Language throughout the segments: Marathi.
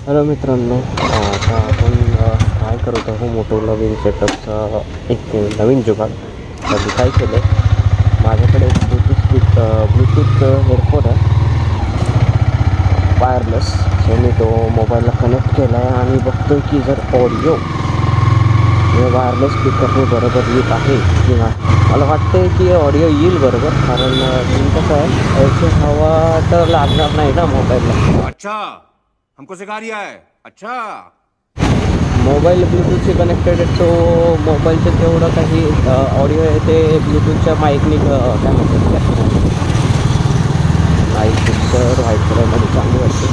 हॅलो मित्रांनो, आता आपण काय करत आहोत मोटो व्लॉगिंग सेटअपचा एक नवीन जुगाड. तर मी काय केलं आहे, माझ्याकडे एक ब्लूटूथ हेडफोन आहे वायरलेस. सो मी तो मोबाईलला कनेक्ट केला आहे आणि बघतो की जर ऑडिओ वायरलेस स्पीकरने बरोबर येत आहे की नाही. मला वाटतं की ऑडिओ येईल बरोबर, कारण कसं आहे याची हवा तर लागणार नाही ना मोबाईलला. अच्छा, हमको सिखा रिया है. अच्छा, मोबाईल ब्लूटूथशी कनेक्टेड आहे, तो मोबाईलचं तेवढं काही ऑडिओ आहे ते ब्लूटूथच्या माईकनी काय म्हणतात माईक पिक्चर व्हाईट कलरमध्ये चांगली वाटते.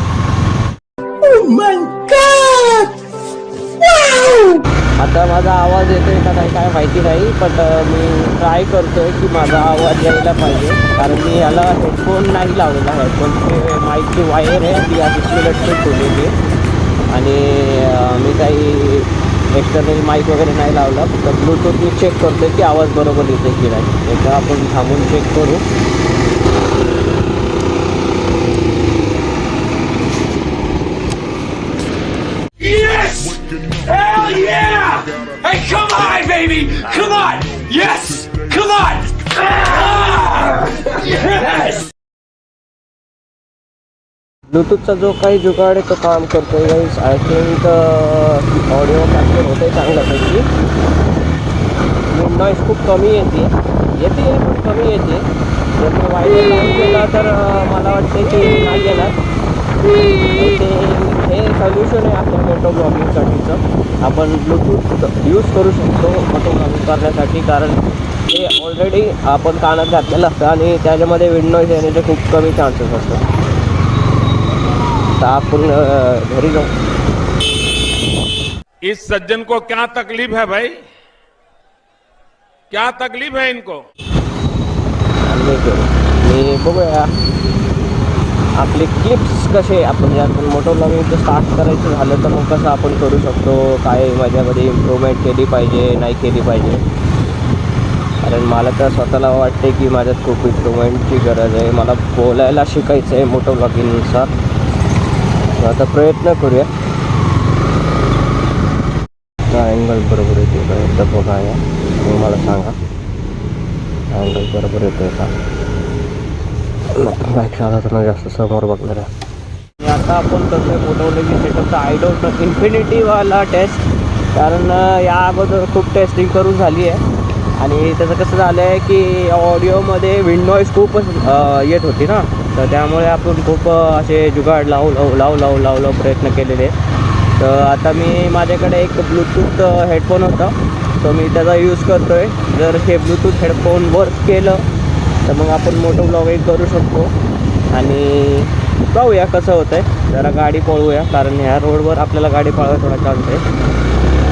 आता माझा आवाज येतोय का नाही काय माहिती नाही, पण मी ट्राय करतोय की माझा आवाज यायला पाहिजे, कारण मी याला हेडफोन नाही लावलेला. हेडफोनची माईकची वायर आहे ती आधीच लटकून ठेवलेली आहे आणि मी काही एक्सटर्नल माईक वगैरे नाही लावला. फक्त ब्लूटूथ मी चेक करतो की आवाज बरोबर येतो की नाही. एकदा आपण थांबून चेक करू. yes, hell yeah! Hey, come on, baby, come on, yes, come on, yes. ब्लूटूथचा जो काही जुगाड आहे तो काम करतो आहे गाईस. आय थिंक ऑडिओ कॅप्चर होतं आहे चांगल्यापैकी. नॉईस खूप कमी येते पण कमी येते. जर मी वायर लावून केला तर मला वाटते की नाही येणार. हे सोल्युशन आहे आपल्या मोटो ब्लॉगिंगसाठीचं. आपण ब्लूटूथ यूज करू शकतो मोटो ब्लॉगिंग करण्यासाठी, कारण ते ऑलरेडी आपण कानात घातलेलं असतं आणि त्याच्यामध्ये विंड नॉईज येण्याचे खूप कमी चान्सेस असतात. तर आपण घरी जाऊ. इस सज्जन को क्या तकलीफ है भाई, क्या तकलीफ है इनको. मी बघूया आपले क्लिप्स कसे आपण जे आपण मोटो ब्लॉगिंगचं स्टार्ट करायचं झालं तर मग कसं आपण करू शकतो, काय माझ्यामध्ये इम्प्रूव्हमेंट केली पाहिजे नाही केली पाहिजे. कारण मला तर स्वतःला वाटते की माझ्यात खूप इम्प्रूव्हमेंटची गरज आहे. मला बोलायला शिकायचं आहे मोटो ब्लॉगिंगनुसार. आता प्रयत्न करूया. अँगल बरोबर येतो का एकदा बघा, या मला सांगा अँगल बरोबर येतो का. बाईक चालवताना जास्त समोर बघणार आहे. आता आपण कसं आहे मोटो ब्लॉगिंग सेटअपचा आय डोंट नो इन्फिनिटीवाला टेस्ट, कारण या अगोदर खूप टेस्टिंग करून झाली आहे आणि त्याचं कसं झालं आहे की ऑडिओमध्ये विंड नॉईज खूपच येत होती ना. तर त्यामुळे आपण खूप असे जुगाड लावू प्रयत्न केलेले. तर आता माझ्याकडे एक ब्लूटूथ हेडफोन होता, तो मी त्याचा यूज करतो आहे. जर हे ब्लूटूथ हेडफोन वर्क केलं तर मग आपण मोटो ब्लॉगिंग करू शकतो. आणि पाहूया कसं होतं आहे. जरा गाडी पळवूया, कारण ह्या रोडवर आपल्याला गाडी पळवायला थोडा चान्स आहे.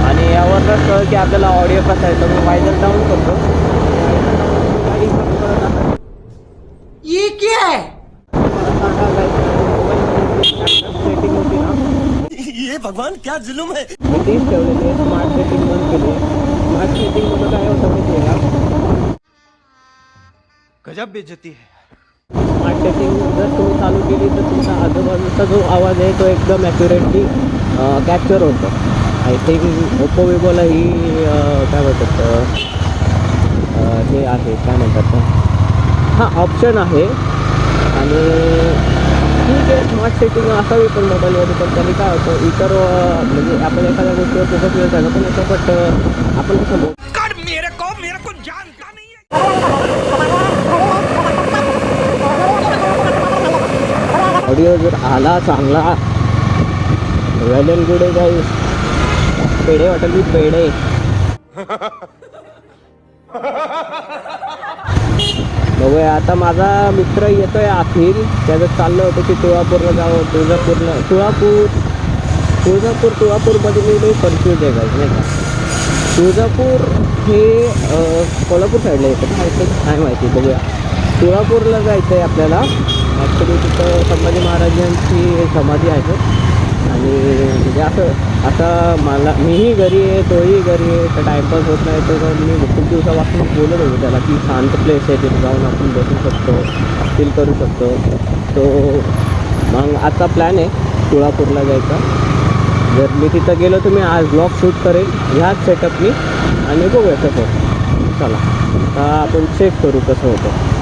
आणि यावरच कळलं की आपल्याला ऑडिओ कसा आहे. तर मी वायझर डाऊन करतो. ये क्या है? सेटिंग होती ना, ये भगवान क्या जुलूम है. मी तीच ठेवलेली आहे. स्मार्ट सेटिंग बंद केली आहे. स्मार्ट सेटिंगमध्ये काय होतं माहिती आहे का, गजब बेइज्जती है. स्मार्ट सेटिंग जर तुम्ही चालू केली तर तुमचा आजूबाजूचा जो आवाज आहे तो एकदम ॲक्युरेटली कॅप्चर होतो. आय थिंक ओप्पो विवोला ही काय म्हणतात हे आहे, काय म्हणतात हां ऑप्शन आहे. आणि ठीक आहे स्मार्ट सेटिंग असावी पण मोबाईलमध्ये, पण त्यांनी काय होतं इतर म्हणजे आपण एखाद्या गोष्टीवर फोकस केलं त्याला पण येतं. बट आपण कसं मेरे को जानता नहीं है. ऑडिओ जर आला चांगला वेल अँड गुड आहे गाईस. पेढे वाटेल मी पेढे. बघूया आता माझा मित्र येतोय अखिल. त्याचं चाललं होतं की तुळापूरला जावं. तुळजापूरमध्ये मी कन्फ्यूज आहे गाईस नाही का. तुळजापूर हे कोल्हापूर साईडला येतं का काय माहिती. बघूया तुळजापूरला जायचं आहे आपल्याला. ॲक्च्युली तिथं संभाजी महाराजांची समाधी आहे. आणि म्हणजे आता मीही घरी आहे तोही घरी आहे, तर टाईमपास होत नाही. तर मी खूप दिवसापासून बोलत होतो त्याला की शांत प्लेस आहे तिथे जाऊन आपण बसू शकतो, फील करू शकतो. तो मग आता प्लॅन आहे तुळजापूरला जायचा. जर मी तिथं गेलो तर मी आज ब्लॉग शूट करेल ह्याच सेटअपनी आणि बघूया कसं. चला आता आपण चेक करू कसं होतं.